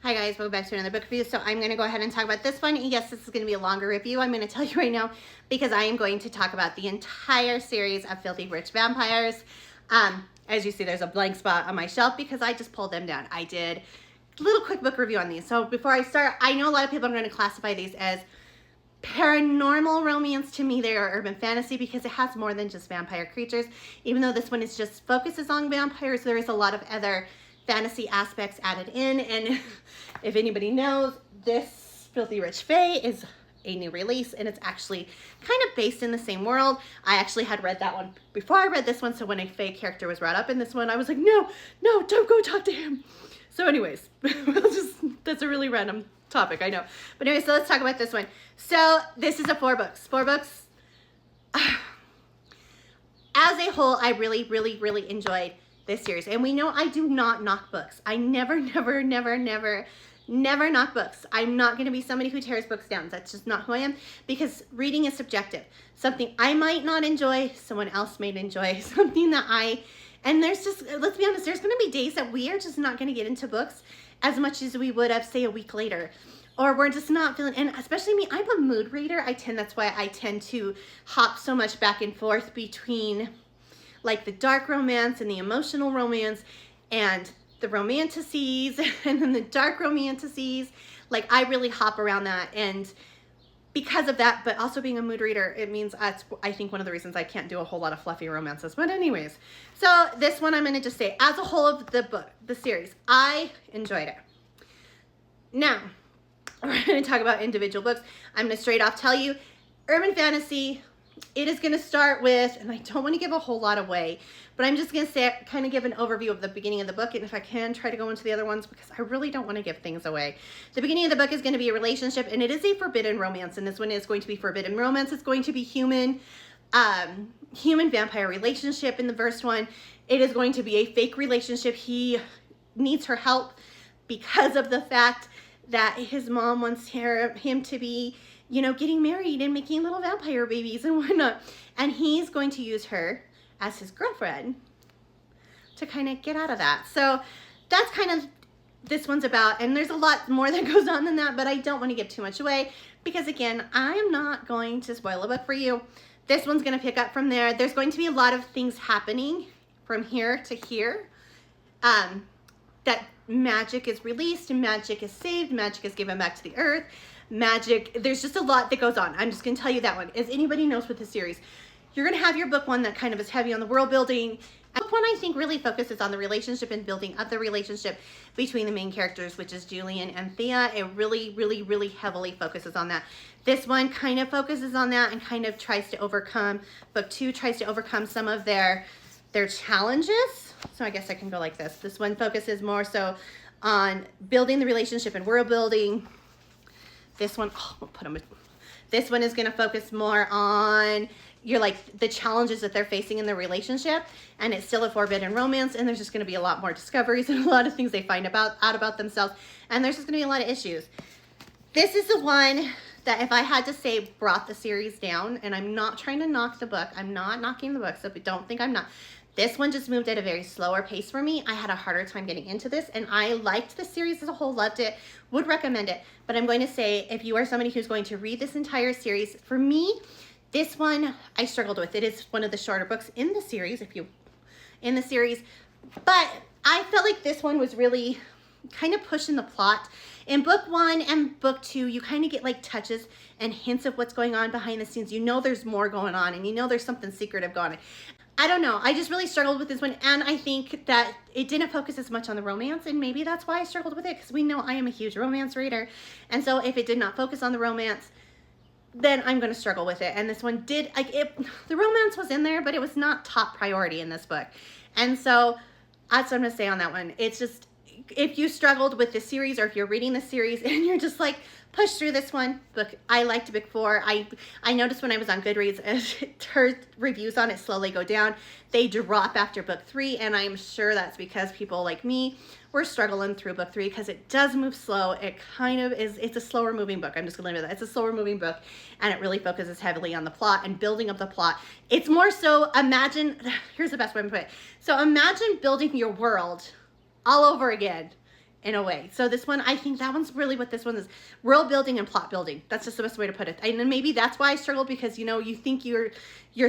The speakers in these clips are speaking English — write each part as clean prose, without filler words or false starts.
Hi guys, welcome back to another book review. So I'm going to go ahead and talk about this one. Yes, this is going to be a longer review. I'm going to tell you right now because I am going to talk about the entire series of Filthy Rich Vampires. As you see, there's a blank spot on my shelf because I just pulled them down. I did a little quick book review on these. So before I start, I know a lot of people are going to classify these as paranormal romance. To me, they are urban fantasy because it has more than just vampire creatures. Even though this one is just focuses on vampires, there is a lot of other fantasy aspects added in. And if anybody knows, this Filthy Rich Fae is a new release, and it's actually kind of based in the same world. I actually had read that one before I read this one, so when a Fae character was brought up in this one, I was like, no, don't go talk to him. So anyways, that's a really random topic, I know. But anyway, so let's talk about this one. So this is a 4 books. As a whole, I really enjoyed this series. And we know I do not knock books. I never knock books. I'm not going to be somebody who tears books down. That's just not who I am, because reading is subjective. Something I might not enjoy, someone else might enjoy. Something that and there's just, let's be honest, there's going to be days that we are just not going to get into books as much as we would have, say, a week later. Or we're just not feeling, and especially me, I'm a mood reader. That's why I tend to hop so much back and forth between like the dark romance and the emotional romance and the romanticities and then the dark romanticities. Like I really hop around that, and because of that, but also being a mood reader, it means that's, I think, one of the reasons I can't do a whole lot of fluffy romances. But anyways, so this one I'm going to just say, as a whole of the series, I enjoyed it. Now, we're going to talk about individual books. I'm going to straight off tell you, urban fantasy, it is going to start with, and I don't want to give a whole lot away, but I'm just going to say, kind of give an overview of the beginning of the book, and if I can, try to go into the other ones because I really don't want to give things away. The beginning of the book is going to be a relationship, and it is a forbidden romance, and this one is going to be forbidden romance. It's going to be human vampire relationship in the first one. It is going to be a fake relationship. He needs her help because of the fact that his mom wants him to be, you know, getting married and making little vampire babies and whatnot. And he's going to use her as his girlfriend to kind of get out of that. So that's kind of this one's about, and there's a lot more that goes on than that, but I don't want to give too much away because, again, I am not going to spoil a book for you. This one's going to pick up from there. There's going to be a lot of things happening from here to here. That magic is released, magic is saved, magic is given back to the earth. Magic, there's just a lot that goes on. I'm just going to tell you that one. As anybody knows with the series, you're going to have your book one that kind of is heavy on the world building. And book one, I think, really focuses on the relationship and building up the relationship between the main characters, which is Julian and Thea. It really heavily focuses on that. This one kind of focuses on that and kind of tries to overcome, book two tries to overcome some of their challenges. So I guess I can go like this. This one focuses more so on building the relationship and world building. This one, this one is going to focus more on the challenges that they're facing in their relationship, and it's still a forbidden romance, and there's just going to be a lot more discoveries and a lot of things they find out about themselves, and there's just going to be a lot of issues. This is the one that, if I had to say, brought the series down, and I'm not trying to knock the book. I'm not knocking the book, so don't think I'm not. This one just moved at a very slower pace for me. I had a harder time getting into this, and I liked the series as a whole, loved it, would recommend it. But I'm going to say, if you are somebody who's going to read this entire series, for me, this one I struggled with. It is one of the shorter books in the series, but I felt like this one was really kind of pushing the plot. In book one and book two, you kind of get like touches and hints of what's going on behind the scenes. You know there's more going on, and you know there's something secretive going on. I don't know. I just really struggled with this one, and I think that it didn't focus as much on the romance, and maybe that's why I struggled with it, because we know I am a huge romance reader, and so if it did not focus on the romance, then I'm going to struggle with it. And this one did, the romance was in there, but it was not top priority in this book, and so that's what I'm going to say on that one. It's just, if you struggled with the series, or if you're reading the series and you're just like, push through this one book. I liked book 4. I noticed when I was on Goodreads, her reviews on it slowly go down. They drop after book 3, and I'm sure that's because people like me were struggling through book 3, because it does move slow. It kind of is, it's a slower moving book. I'm just going to leave it at that. It's a slower moving book, and it really focuses heavily on the plot and building up the plot. It's more so, here's the best way to put it. So imagine building your world all over again in a way. So this one, I think that one's really what this one is. World building and plot building. That's just the best way to put it. And then maybe that's why I struggled, because, you know, you think you're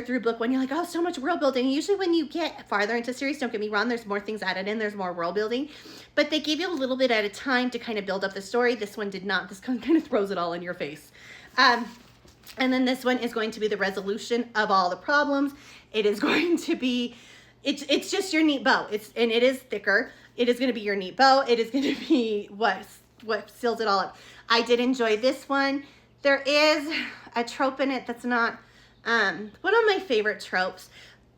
through book one, you're like, oh, so much world building. Usually when you get farther into series, don't get me wrong, there's more things added in, there's more world building, but they gave you a little bit at a time to kind of build up the story. This one did not. This kind of throws it all in your face. And then this one is going to be the resolution of all the problems. It is going to be, it's just your neat bow. And it is thicker. It is going to be your neat bow. It is going to be what seals it all up. I did enjoy this one. There is a trope in it that's not one of my favorite tropes,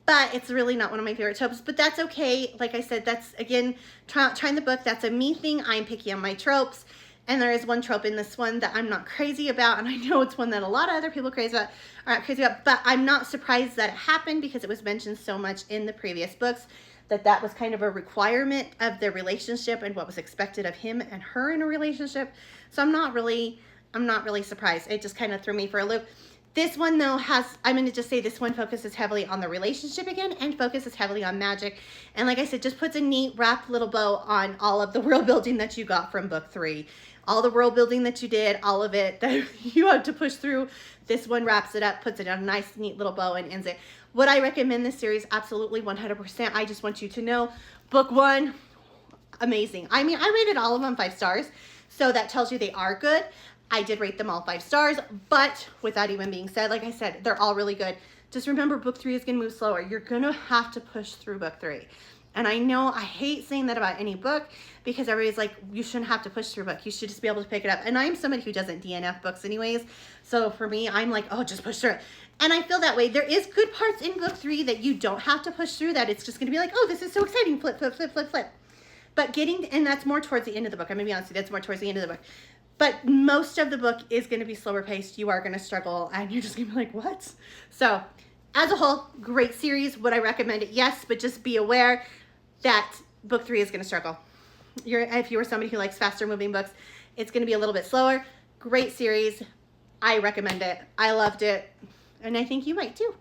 but it's really not one of my favorite tropes, but that's okay. Like I said, that's, again, trying the book. That's a me thing. I'm picky on my tropes. And there is one trope in this one that I'm not crazy about, and I know it's one that a lot of other people are not crazy about, but I'm not surprised that it happened, because it was mentioned so much in the previous books that was kind of a requirement of their relationship and what was expected of him and her in a relationship. So I'm not really surprised. It just kind of threw me for a loop. This one, though, I'm going to just say this one focuses heavily on the relationship again, and focuses heavily on magic. And like I said, just puts a neat wrapped little bow on all of the world building that you got from book 3. All the world building that you did, all of it that you had to push through. This one wraps it up, puts it on a nice, neat little bow, and ends it. Would I recommend this series? Absolutely, 100%. I just want you to know, book 1, amazing. I mean, I rated all of them 5 stars, so that tells you they are good. I did rate them all 5 stars, but with that even being said, like I said, they're all really good. Just remember, book 3 is going to move slower. You're going to have to push through book 3. And I know I hate saying that about any book, because everybody's like, you shouldn't have to push through a book. You should just be able to pick it up. And I'm somebody who doesn't DNF books anyways. So for me, I'm like, oh, just push through it. And I feel that way. There is good parts in book 3 that you don't have to push through, that it's just going to be like, oh, this is so exciting. Flip, flip, flip, flip, flip. But and that's more towards the end of the book. I'm going to be honest with you, that's more towards the end of the book. But most of the book is going to be slower paced. You are going to struggle, and you're just going to be like, what? So as a whole, great series. Would I recommend it? Yes, but just be aware that book 3 is going to struggle. If you were somebody who likes faster moving books, it's going to be a little bit slower. Great series. I recommend it. I loved it. And I think you might too.